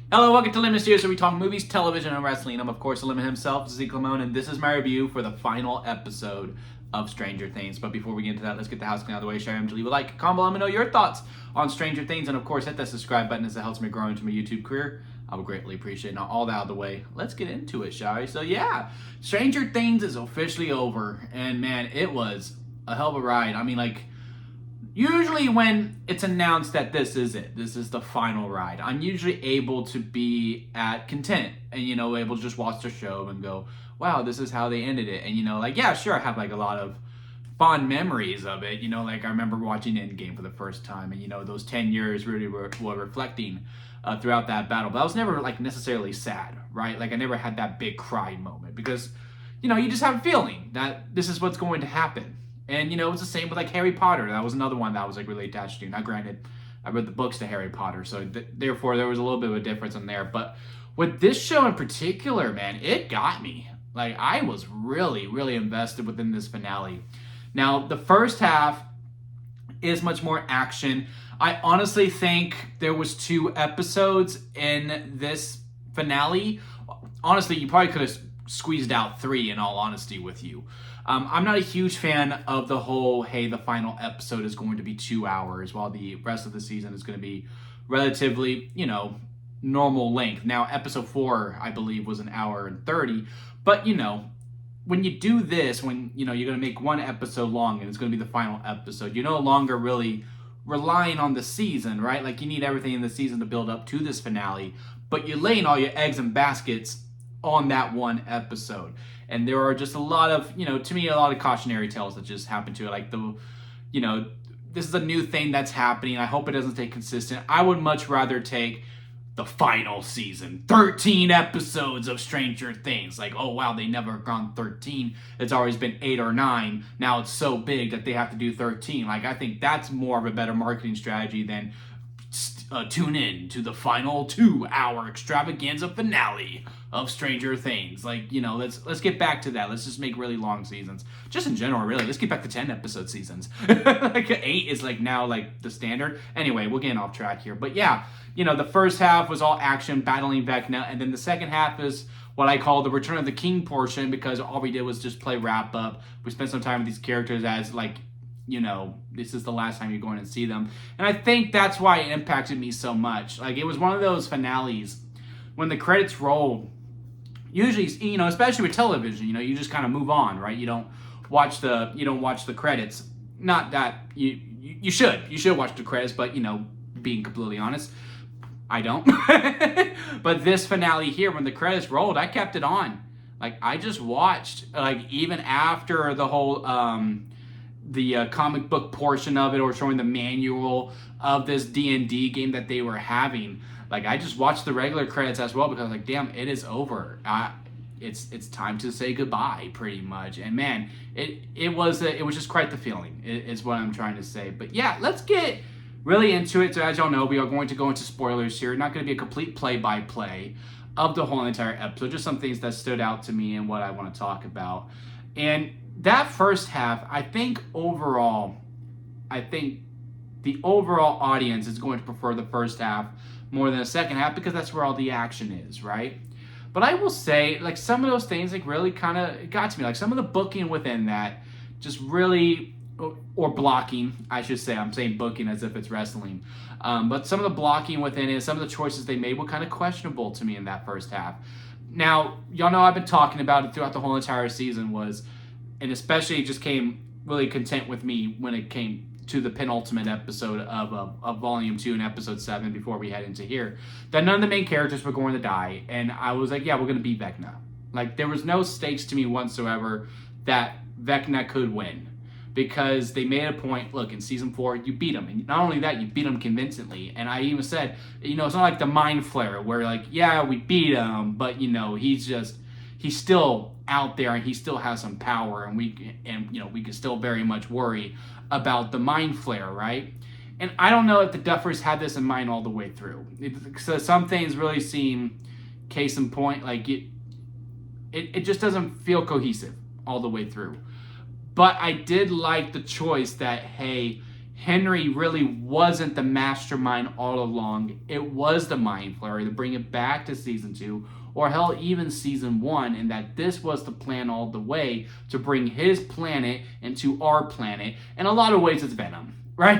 Hello, welcome to Lemon Studios, where we talk movies, television, and wrestling. I'm, of course, the Lemon himself, Zeke Lamone, and this is my review for the final episode of Stranger Things. But before we get into that, let's get the house clean out of the way. Share them to leave a like, comment, let me know your thoughts on Stranger Things, and of course, hit that subscribe button as it helps me grow into my YouTube career. I would greatly appreciate it. Now, all that out of the way, let's get into it, shall we? So, yeah, Stranger Things is officially over, and man, it was a hell of a ride. I mean, usually when it's announced that this is it, this is the final ride, I'm usually able to be at content and, able to just watch the show and go, wow, this is how they ended it. And, yeah, sure, I have a lot of fond memories of it. I remember watching Endgame for the first time and, those 10 years really were reflecting throughout that battle. But I was never necessarily sad, right? I never had that big cry moment because, you just have a feeling that this is what's going to happen. And, it's the same with Harry Potter. That was another one that I was really attached to. Now, granted, I read the books to Harry Potter, so therefore there was a little bit of a difference in there. But with this show in particular, man, it got me. I was really, really invested within this finale. Now, the first half is much more action. I honestly think there was 2 episodes in this finale. Honestly, you probably could have squeezed out 3, in all honesty with you. I'm not a huge fan of the whole, hey, the final episode is going to be 2 hours while the rest of the season is going to be relatively, normal length. Now, episode 4, I believe, was 1 hour and 30. But, when you do this, when, you're going to make one episode long and it's going to be the final episode, you're no longer really relying on the season, right? You need everything in the season to build up to this finale, but you're laying all your eggs in baskets on that one episode. And there are just a lot of, to me, a lot of cautionary tales that just happen to it. This is a new thing that's happening. I hope it doesn't stay consistent. I would much rather take the final season, 13 episodes of Stranger Things. Oh, wow, they never gone 13. It's always been 8 or 9. Now it's so big that they have to do 13. I think that's more of a better marketing strategy than tune in to the final 2-hour extravaganza finale of Stranger Things. Let's get back to that. Let's just make really long seasons. Just in general, really. Let's get back to 10 episode seasons. 8 is now the standard. Anyway, we're getting off track here. But yeah, the first half was all action, battling Vecna, and then the second half is what I call the Return of the King portion, because all we did was just play wrap up. We spent some time with these characters as this is the last time you're going to see them. And I think that's why it impacted me so much. It was one of those finales when the credits rolled. Usually, especially with television, you just kind of move on, right? You don't watch the credits. Not that you should watch the credits, but being completely honest, I don't. But this finale here, when the credits rolled, I kept it on. I just watched, even after the whole the comic book portion of it, or showing the manual of this D&D game that they were having. I just watched the regular credits as well, because damn, it is over. It's time to say goodbye, pretty much. And man, it was just quite the feeling, is what I'm trying to say. But yeah, let's get really into it. So as y'all know, we are going to go into spoilers here. Not going to be a complete play-by-play of the whole entire episode, just some things that stood out to me and what I want to talk about. And that first half, I think the overall audience is going to prefer the first half more than the second half, because that's where all the action is, right? But I will say, some of those things really kind of got to me. Some of the booking within that just really, or blocking, I should say. I'm saying booking as if it's wrestling. But some of the blocking within it, some of the choices they made were kind of questionable to me in that first half. Now, y'all know I've been talking about it throughout the whole entire season, and especially it just came really content with me when it came to the penultimate episode of Volume 2 and Episode 7, before we head into here, that none of the main characters were going to die. And I was yeah, we're going to beat Vecna. There was no stakes to me whatsoever that Vecna could win, because they made a point, look, in Season 4, you beat him. And not only that, you beat him convincingly. And I even said, it's not like the Mind Flayer, where yeah, we beat him, but he's still out there and he still has some power, and we can still very much worry about the Mind Flayer, right? And I don't know if the Duffers had this in mind all the way through. So some things really seem, case in point, it just doesn't feel cohesive all the way through. But I did like the choice that, hey, Henry really wasn't the mastermind all along. It was the Mind Flayer to bring it back to season 2, or hell, even season 1, and that this was the plan all the way to bring his planet into our planet. In a lot of ways, it's Venom, right?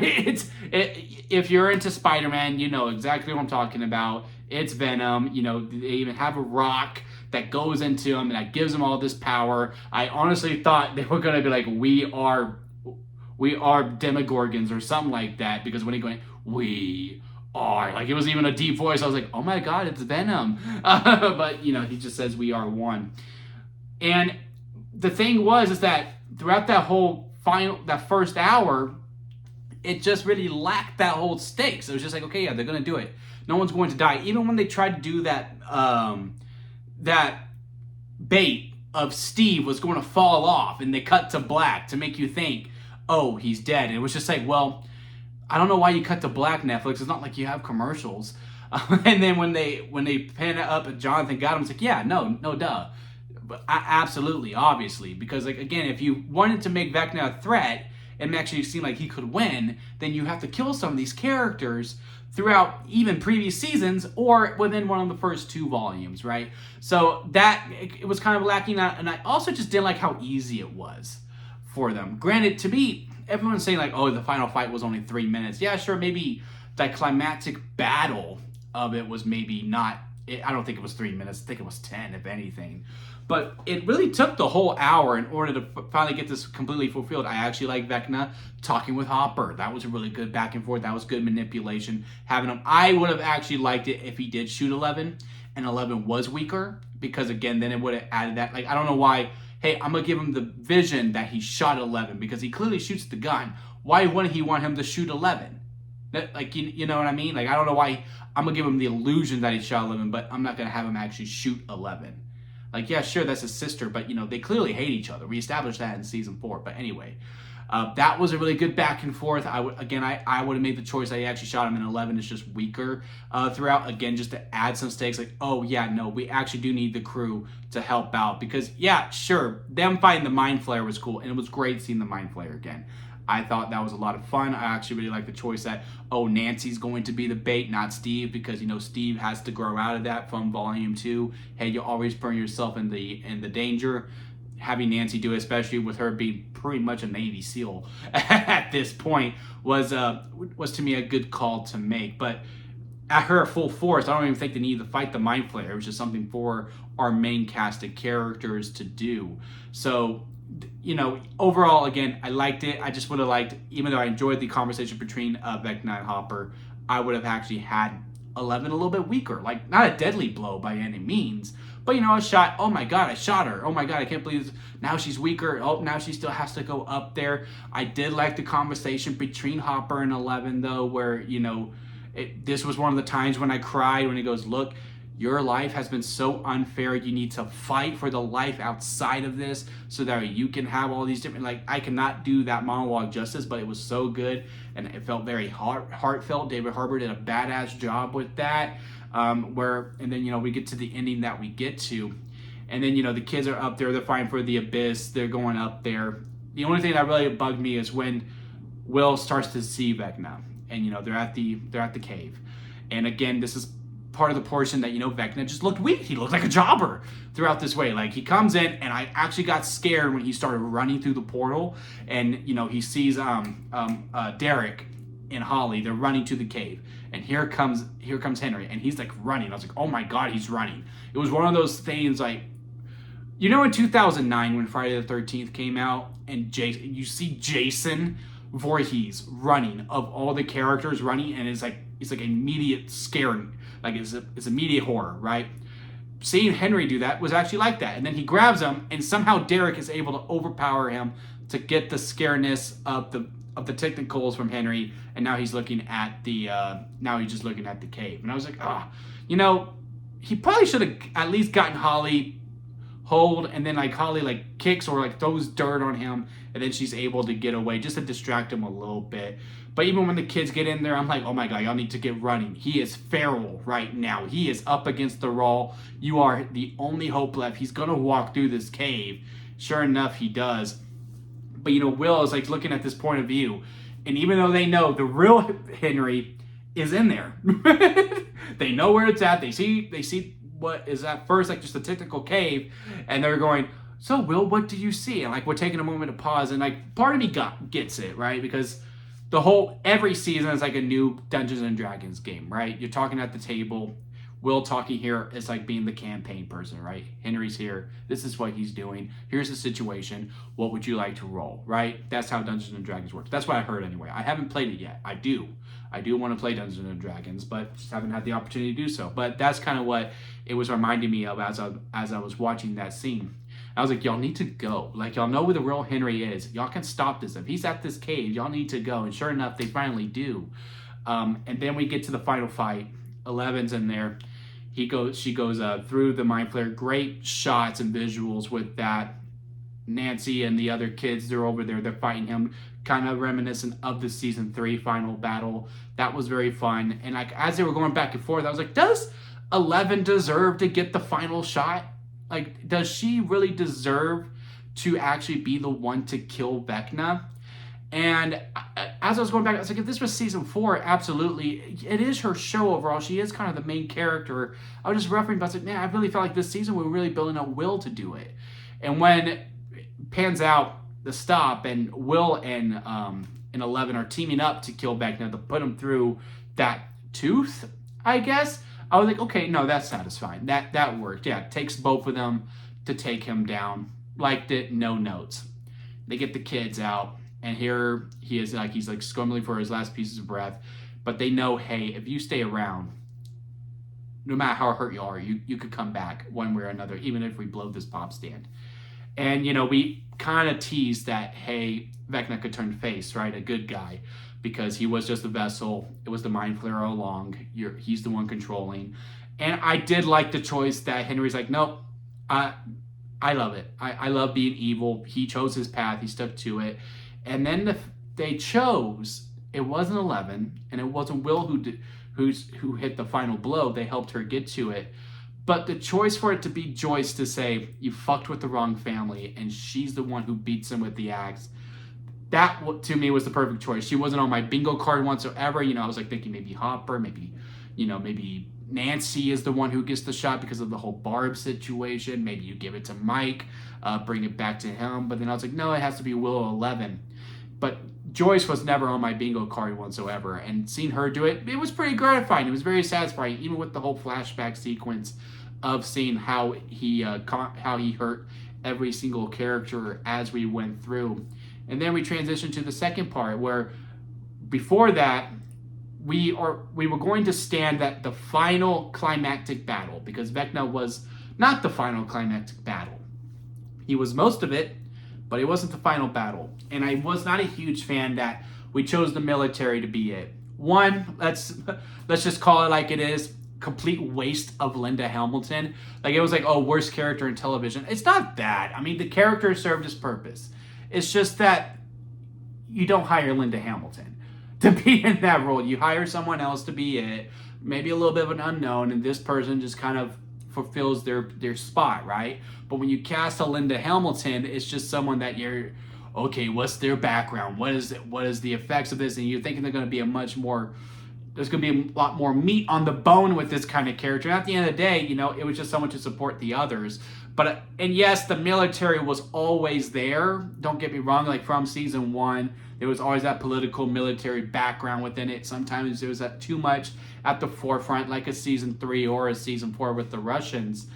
If you're into Spider-Man, you know exactly what I'm talking about. It's Venom. You know, they even have a rock that goes into him and that gives him all this power. I honestly thought they were going to be like, we are Demogorgons or something like that, because when he going, we are, like, it was even a deep voice. I was like, oh my god, it's Venom. But you know, he just says we are one. And the thing is that throughout that first hour, it just really lacked that whole stakes. It was just like, okay, yeah, they're gonna do it. No one's going to die. Even when they tried to do that bait of Steve was going to fall off, and they cut to black to make you think, oh, he's dead. And it was just like, well, I don't know why you cut to black, Netflix. It's not like you have commercials. And then when they pan it up and Jonathan got him, it's like, yeah, no, duh. But absolutely, obviously. Because, like, again, if you wanted to make Vecna a threat and actually seem like he could win, then you have to kill some of these characters throughout even previous seasons or within one of the first 2 volumes, right? So that, it was kind of lacking. And I also just didn't like how easy it was for them. Granted, to me, everyone's saying like, oh, the final fight was only 3 minutes. Yeah, sure, maybe that climactic battle of it was maybe not, I don't think it was 3 minutes. I think it was 10, if anything. But it really took the whole hour in order to finally get this completely fulfilled. I actually like Vecna talking with Hopper. That was a really good back and forth. That was good manipulation. Having him, I would have actually liked it if he did shoot 11 and 11 was weaker, because again, then it would have added that. Like, I don't know why, hey, I'm going to give him the vision that he shot 11 because he clearly shoots the gun. Why wouldn't he want him to shoot 11? Like, you know what I mean? Like, I don't know why I'm going to give him the illusion that he shot 11, but I'm not going to have him actually shoot 11. Like, yeah, sure, that's his sister, but, you know, they clearly hate each other. We established that in season 4. But anyway, that was a really good back and forth. I would have made the choice. I actually shot him in 11. It's just weaker throughout. Again, just to add some stakes. Like, oh, yeah, no, we actually do need the crew to help out. Because, yeah, sure, them fighting the Mind Flayer was cool. And it was great seeing the Mind Flayer again. I thought that was a lot of fun. I actually really like the choice that, oh, Nancy's going to be the bait, not Steve, because, you know, Steve has to grow out of that from volume 2. Hey, you always burn yourself in the danger. Having Nancy do it, especially with her being pretty much a Navy SEAL at this point, was to me a good call to make. But at her full force, I don't even think they needed to fight the Mind Flayer. It was just something for our main cast of characters to do. So, you know, overall, again, I liked it. I just would have liked, even though I enjoyed the conversation between Vecna and Hopper, I would have actually had 11 a little bit weaker. Like, not a deadly blow by any means, but, you know, a shot. Oh my god, I shot her. Oh my god, I can't believe now she's weaker. Oh, now she still has to go up there. I did like the conversation between Hopper and 11, though, where, you know, this was one of the times when I cried when he goes, look, your life has been so unfair. You need to fight for the life outside of this so that you can have all these different, like, I cannot do that monologue justice, but it was so good and it felt very heartfelt. David Harbour did a badass job with that. And then, you know, we get to the ending that we get to, and then, you know, the kids are up there, they're fighting for the abyss, they're going up there. The only thing that really bugged me is when Will starts to see Vecna, and, you know, they're at the cave. And again, this is part of the portion that, you know, Vecna just looked weak. He looked like a jobber throughout this way. Like, he comes in, and I actually got scared when he started running through the portal, and, you know, he sees Derek and Holly. They're running to the cave, and here comes Henry, and he's like running. I was like, oh my god, he's running. It was one of those things, like, you know, in 2009 when Friday the 13th came out, and you see Jason Voorhees running, of all the characters running, and it's like immediate scare. Like, it's immediate horror, right? Seeing Henry do that was actually like that. And then he grabs him, and somehow Derek is able to overpower him to get the scareness of the technicals from Henry, and now he's looking at the just looking at the cave. And I was like, you know, he probably should have at least gotten Holly hold, and then, like, Holly, like, kicks or, like, throws dirt on him, and then she's able to get away just to distract him a little bit. But even when the kids get in there, I'm like, oh my god, y'all need to get running. He is feral right now. He is up against the wall. You are the only hope left. He's going to walk through this cave. Sure enough, he does. But, you know, Will is, like, looking at this point of view, And even though they know the real Henry is in there, they know where it's at. They see what is at first like just a technical cave, and they're going, so Will, what do you see? And like we're taking a moment to pause, and like part of me gets it, right? Because every season is like a new Dungeons and Dragons game, right? You're talking at the table. Will talking here is like being the campaign person, right? Henry's here. This is what he's doing. Here's the situation. What would you like to roll, right? That's how Dungeons and Dragons works. That's what I heard anyway. I haven't played it yet. I do want to play Dungeons and Dragons, but just haven't had the opportunity to do so. But that's kind of what it was reminding me of as I was watching that scene. I was like, y'all need to go. Like, y'all know where the real Henry is. Y'all can stop this. If he's at this cave, y'all need to go. And sure enough, they finally do. And then we get to the final fight. 11's in there. She goes through the Mind Flayer. Great shots and visuals with that. Nancy and the other kids, they're over there. They're fighting him. Kind of reminiscent of the season 3 final battle. That was very fun. And like as they were going back and forth, I was like, does 11 deserve to get the final shot? Like, does she really deserve to actually be the one to kill Vecna? And as I was going back, I was like, if this was season 4, absolutely. It is her show overall. She is kind of the main character. I was just referencing, but I was like, man, I really felt like this season we were really building up Will to do it. And when it pans out the stop and Will and 11 are teaming up to kill Vecna, to put him through that tooth, I guess, I was like, okay, no, that's satisfying. That worked. Yeah, it takes both of them to take him down. Liked it, no notes. They get the kids out. And here he is, like he's like scrambling for his last pieces of breath. But they know, hey, if you stay around, no matter how hurt you are, you could come back one way or another, even if we blow this pop stand. And, we kind of teased that, hey, Vecna could turn face, right? A good guy. Because he was just a vessel. It was the Mind Flayer all along. He's the one controlling. And I did like the choice that Henry's like, nope, I love it. I love being evil. He chose his path. He stuck to it. And then they chose, it wasn't 11, and it wasn't Will who hit the final blow. They helped her get to it. But the choice for it to be Joyce to say, you fucked with the wrong family, and she's the one who beats him with the axe, that to me was the perfect choice. She wasn't on my bingo card whatsoever. I was like thinking maybe Hopper, maybe Nancy is the one who gets the shot because of the whole Barb situation. Maybe you give it to Mike, bring it back to him. But then I was like, no, it has to be Will 11. But Joyce was never on my bingo card whatsoever. And seeing her do it, it was pretty gratifying. It was very satisfying, even with the whole flashback sequence of seeing how he hurt every single character as we went through. And then we transitioned to the second part where before that, we were going to stand at the final climactic battle, because Vecna was not the final climactic battle. He was most of it, but it wasn't the final battle. And I was not a huge fan that we chose the military to be it. One, let's just call it like it is, complete waste of Linda Hamilton. Like, it was like, oh, worst character in television. It's not that. I mean, the character served its purpose. It's just that you don't hire Linda Hamilton to be in that role. You hire someone else to be it, maybe a little bit of an unknown, and this person just kind of fulfills their spot, right? But when you cast a Linda Hamilton, it's just someone that you're, okay, what's their background? What is the effects of this? And you're thinking there's going to be a lot more meat on the bone with this kind of character. And at the end of the day, it was just someone to support the others. But, and yes, the military was always there. Don't get me wrong, like from season 1, there was always that political military background within it. Sometimes there was that too much at the forefront, like a season 3 or a season 4 with the Russians.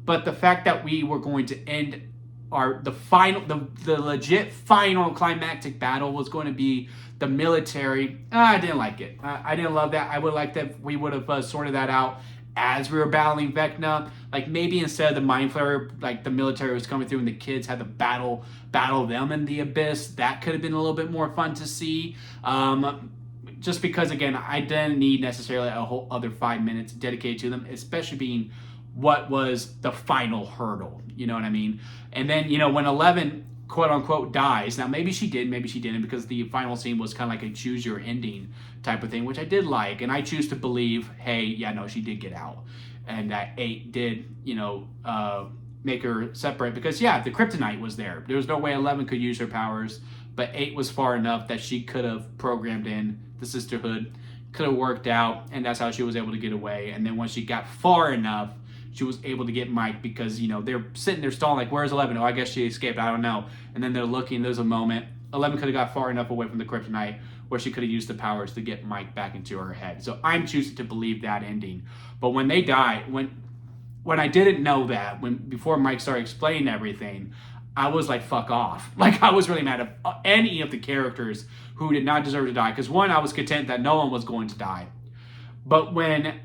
But the fact that we were going to end the legit final climactic battle was going to be the military, I didn't like it. I didn't love that. I would like that we would have sorted that out as we were battling Vecna. Like, maybe instead of the Mind Flayer, like the military was coming through and the kids had to battle them in the abyss. That could have been a little bit more fun to see. Just because, again, I didn't need necessarily a whole other 5 minutes dedicated to them, especially being what was the final hurdle. You know what I mean? And then, when 11 quote unquote dies. Now, maybe she did, maybe she didn't, because the final scene was kind of like a choose your ending type of thing, which I did like. And I choose to believe, hey, yeah, no, she did get out. And that 8 did, make her separate, because, yeah, the kryptonite was there. There was no way 11 could use her powers, but 8 was far enough that she could have programmed in the sisterhood, could have worked out, and that's how she was able to get away. And then once she got far enough, she was able to get Mike because, they're sitting there stalling like, where's 11? Oh, I guess she escaped. I don't know. And then they're looking. There's a moment. 11 could have got far enough away from the kryptonite where she could have used the powers to get Mike back into her head. So I'm choosing to believe that ending. But when they die, when I didn't know that, before Mike started explaining everything, I was like, fuck off. Like, I was really mad at any of the characters who did not deserve to die. Because one, I was content that no one was going to die. But when,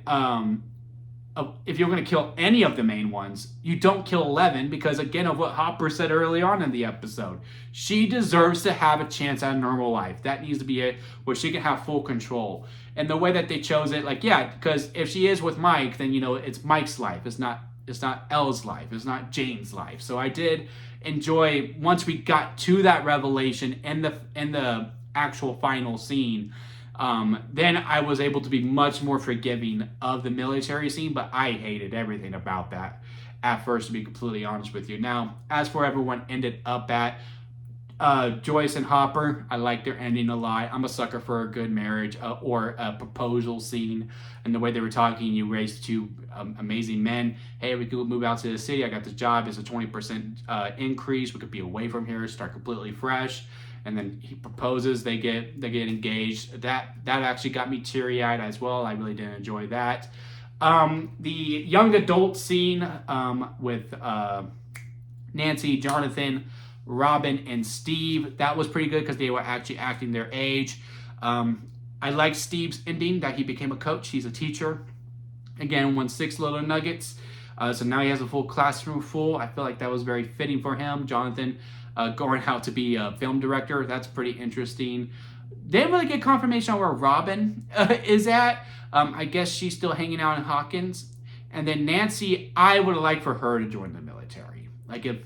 if you're going to kill any of the main ones, you don't kill 11 because, again, of what Hopper said early on in the episode. She deserves to have a chance at a normal life. That needs to be it, where she can have full control. And the way that they chose it, because if she is with Mike, then, it's Mike's life. It's not Elle's life. It's not Jane's life. So I did enjoy, once we got to that revelation and the actual final scene, then I was able to be much more forgiving of the military scene, but I hated everything about that at first, to be completely honest with you. Now, as for everyone ended up at, Joyce and Hopper, I like their ending a lot. I'm a sucker for a good marriage or a proposal scene, and the way they were talking, you raised two amazing men. Hey, we could move out to the city. I got this job. It's a 20% increase. We could be away from here, start completely fresh. And then he proposes. They get engaged. That actually got me teary-eyed as well. I really did enjoy that. The young adult scene with Nancy, Jonathan, Robin, and Steve, that was pretty good because they were actually acting their age. I liked Steve's ending, that he became a coach. He's a teacher. Again, won 6 little nuggets. So now he has a full classroom full. I feel like that was very fitting for him. Jonathan going out to be a film director. That's pretty interesting. Didn't really get confirmation on where Robin is at. I guess she's still hanging out in Hawkins. And then Nancy, I would have liked for her to join the military. Like, if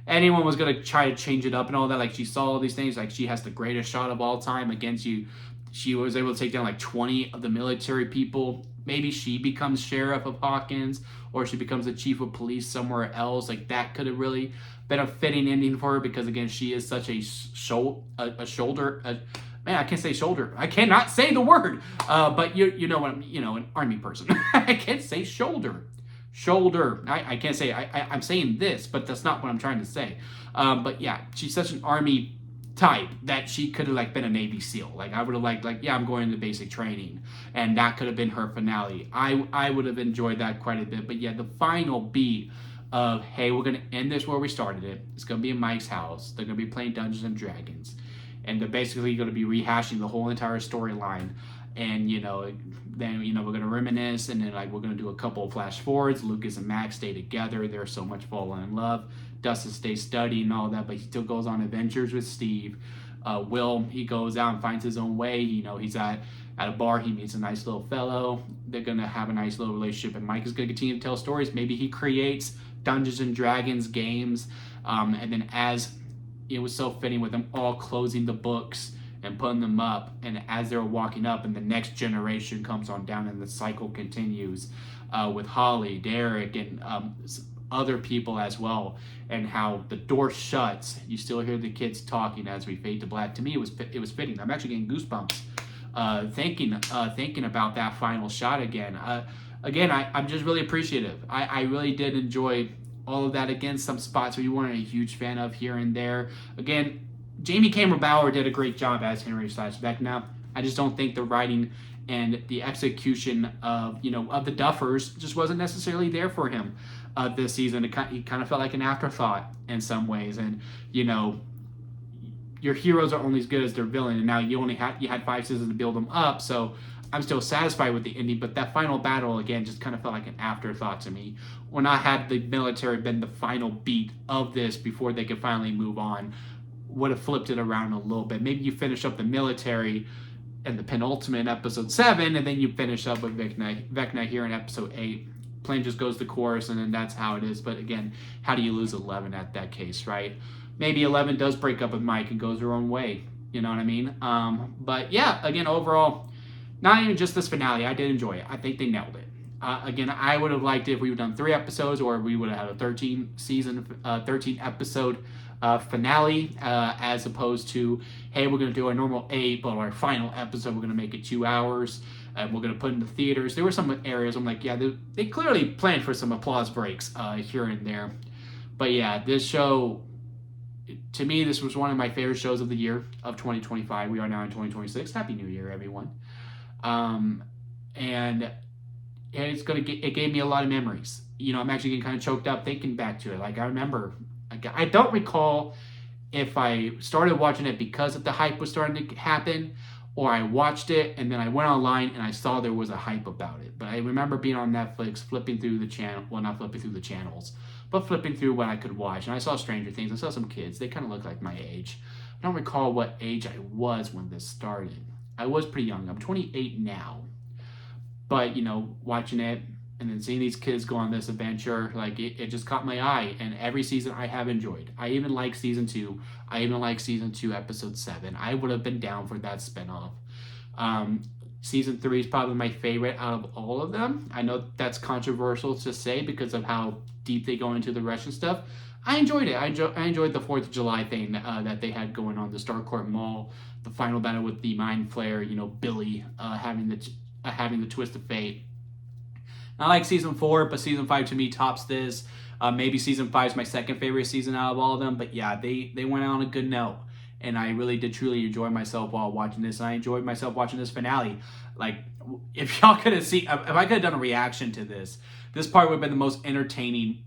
anyone was going to try to change it up and all that, like, she saw all these things, like, she has the greatest shot of all time against you. She was able to take down like 20 of the military people. Maybe she becomes sheriff of Hawkins, or she becomes the chief of police somewhere else. Like, that could have really been a fitting ending for her, because again, she is such a shoulder. Man, I can't say shoulder. I cannot say the word. But you know what? An army person. I can't say shoulder. Shoulder. I can't say. I'm saying this, but that's not what I'm trying to say. But yeah, she's such an army type that she could have like been a Navy SEAL. Like, I would have liked, like, yeah, I'm going into basic training, and that could have been her finale. I would have enjoyed that quite a bit. But yeah, the final beat of, hey, we're gonna end this where we started it. It's gonna be in Mike's house. They're gonna be playing Dungeons and Dragons, and they're basically gonna be rehashing the whole entire storyline. And then we're gonna reminisce, and then like we're gonna do a couple of flash forwards. Lucas and Max stay together. They're so much falling in love. Dustin stays studying and all that, but he still goes on adventures with Steve. Will, he goes out and finds his own way. He's at a bar. He meets a nice little fellow. They're gonna have a nice little relationship, and Mike is gonna continue to tell stories. Maybe he creates Dungeons and Dragons games, and then as it was so fitting with them all closing the books and putting them up, and as they're walking up, and the next generation comes on down, and the cycle continues with Holly, Derek, and other people as well, and how the door shuts, you still hear the kids talking as we fade to black. To me, it was fitting. I'm actually getting goosebumps thinking about that final shot again. I'm just really appreciative. I really did enjoy all of that. Again, some spots where you weren't a huge fan of here and there. Again, Jamie Cameron Bauer did a great job as Henry/Vecna. I just don't think the writing and the execution of the Duffers just wasn't necessarily there for him this season. He kind of felt like an afterthought in some ways, and your heroes are only as good as their villain, and now you had 5 seasons to build them up. So I'm still satisfied with the ending, but that final battle again just kind of felt like an afterthought to me. When I had the military been the final beat of this before they could finally move on, would have flipped it around a little bit. Maybe you finish up the military in the penultimate episode 7, and then you finish up with Vecna here in episode 8. Plane just goes to chorus, and then that's how it is. But again, how do you lose 11 at that case, right? Maybe 11 does break up with Mike and goes her own way. You know what I mean? But yeah, again, overall, not even just this finale, I did enjoy it. I think they nailed it. Again, I would have liked it if we would have done 3 episodes, or we would have had a 13 episode finale, as opposed to, hey, we're going to do our normal 8, but our final episode, we're going to make it 2 hours, and we're going to put it in the theaters. There were some areas I'm like, yeah, they clearly planned for some applause breaks here and there. But yeah, this show, to me, this was one of my favorite shows of the year of 2025. We are now in 2026. Happy New Year, everyone. And it gave me a lot of memories. You know, I'm actually getting kind of choked up thinking back to it. Like, I remember, I don't recall if I started watching it because of the hype was starting to happen, or I watched it and then I went online and I saw there was a hype about it. But I remember being on Netflix, flipping through the channel, well, not flipping through the channels, but flipping through what I could watch. And I saw Stranger Things. I saw some kids. They kind of looked like my age. I don't recall what age I was when this started. I was pretty young. I'm 28 now. But, you know, watching it and then seeing these kids go on this adventure, like, it just caught my eye. And every season I have enjoyed. I even like season 2. I even like season 2, episode 7. I would have been down for that spinoff. Season 3 is probably my favorite out of all of them. I know that's controversial to say because of how deep they go into the Russian stuff. I enjoyed it. I enjoyed the 4th of July thing that they had going on, the Starcourt Mall, the final battle with the Mind Flayer, you know, Billy having the twist of fate. I like season 4, but season 5 to me tops this. Maybe season 5 is my second favorite season out of all of them, but yeah, they went out on a good note. And I really did truly enjoy myself while watching this. And I enjoyed myself watching this finale. Like, if y'all could have seen, if I could have done a reaction to this part would have been the most entertaining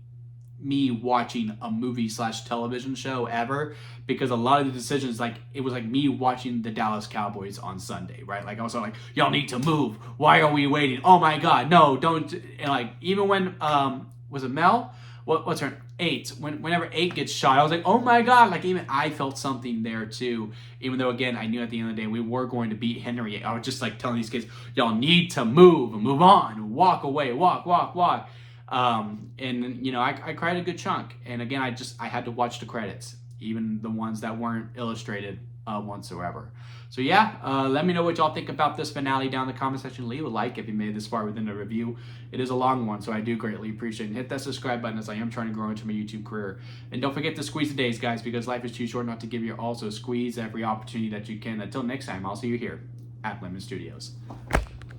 me watching a movie / television show ever, because a lot of the decisions, like, it was like me watching the Dallas Cowboys on Sunday, right? Like, I was like, y'all need to move. Why are we waiting? Oh my God, no, don't. And like, even when, was it Mel? What's her 8? Whenever 8 gets shot, I was like, oh my God, like, even I felt something there too. Even though, again, I knew at the end of the day we were going to beat Henry. I was just like telling these kids, y'all need to move on, walk away, walk. And you know, I cried a good chunk. And again, I had to watch the credits, even the ones that weren't illustrated whatsoever. So yeah, let me know what y'all think about this finale down in the comment section. Leave a like if you made it this far within the review. It is a long one, so I do greatly appreciate it. And hit that subscribe button, as I am trying to grow into my YouTube career. And don't forget to squeeze the days, guys, because life is too short not to give you also squeeze every opportunity that you can. Until next time, I'll see you here at Lemon Studios.